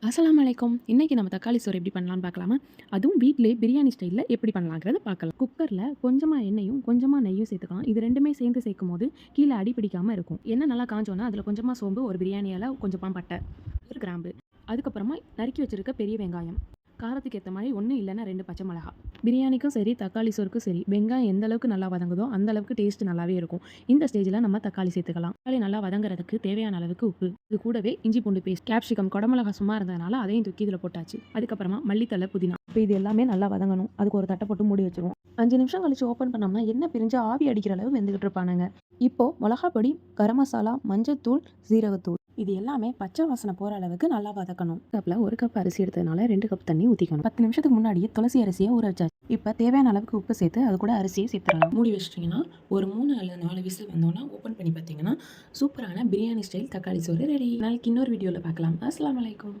அஸ்ஸலாமு அலைக்கும். இன்னைக்கு நம்ம தக்காளி சோறு எப்படி பண்ணலான்னு பார்க்கலாமா? அதுவும் வீட்லயே பிரியாணி ஸ்டைல்ல எப்படி பண்ணலாங்கிறத பார்க்கலாம். குக்கர்ல கொஞ்சமா எண்ணெயும், கொஞ்சமா நெய்யும் சேர்த்துக்கலாம். இது 2மே சேர்ந்து சேர்க்கும்போது கீழ அடி பிடிக்காம இருக்கும். எண்ணெய் நல்லா காஞ்சோன்னா அதில கொஞ்சமா சோம்பு, ஒரு பிரியாணி இல, கொஞ்சமா பட்டை, ஒரு கிராம்பு. அதுக்கப்புறமா நறுக்கி வச்சிருக்க பெரிய வெங்காயம். காரத்துக்கு ஏத்த மாரி 1 இல்லன்னா 2 பச்சை மிளகா. பிரியாணிக்கும் சரி, தக்காளி சோறுக்கும் சரி, வெங்காயம் எந்த அளவுக்கு நல்லா வதங்குதோ, அந்த அளவுக்கு டேஸ்ட் நல்லாவே இருக்கும். இந்த ஸ்டேஜ்ல நம்ம தக்காளி சேர்த்துக்கலாம். தக்காளி நல்லா வதங்குறதுக்கு தேவையான அளவுக்கு உப்பு. இது கூடவே இஞ்சி பூண்டு பேஸ்ட், கேப்சிகம், குடமிளகா சும்மா இருந்ததுனால அதையும் தூக்கி இதில போட்டாச்சு. அதுக்கப்புறமா மல்லித்தழை, புதினா. இப்போ இது எல்லாமே நல்லா வதங்கணும். அதுக்கு ஒரு தட்டை போட்டு மூடி வச்சுருவோம். 5 நிமிஷம் கழிச்சு ஓப்பன் பண்ணோம்னா எண்ணெய் பிரிஞ்சு ஆவி அடிக்கிற அளவு வெந்துகிட்டு இருப்பானுங்க. இப்போ மிளகா பொடி, கரம் மசாலா, மஞ்சத்தூள், சீரகத்தூள் இது எல்லாமே பச்சை வாசனை போற அளவுக்கு நல்லா வதக்கணும். கப்ல 1 கப் அரிசி எடுத்ததுனால 2 கப் தண்ணி ஊத்திக்கணும். 10 நிமிஷத்துக்கு முன்னாடியே துளசி அரிசியை ஊற வச்சாச்சு. இப்போ தேவையான அளவுக்கு உப்பு சேர்த்து அது கூட அரிசியை சேர்த்துடலாம். மூடி வச்சிட்டிங்கன்னா ஒரு 3 அல்லது 4 விசில் வந்தோன்னா ஓப்பன் பண்ணி பார்த்தீங்கன்னா சூப்பரான பிரியாணி ஸ்டைல் தக்காளி சோறு ரெடி. நாளைக்கு இன்னொரு வீடியோவில் பார்க்கலாம். அஸ்ஸலாமு அலைக்கும்.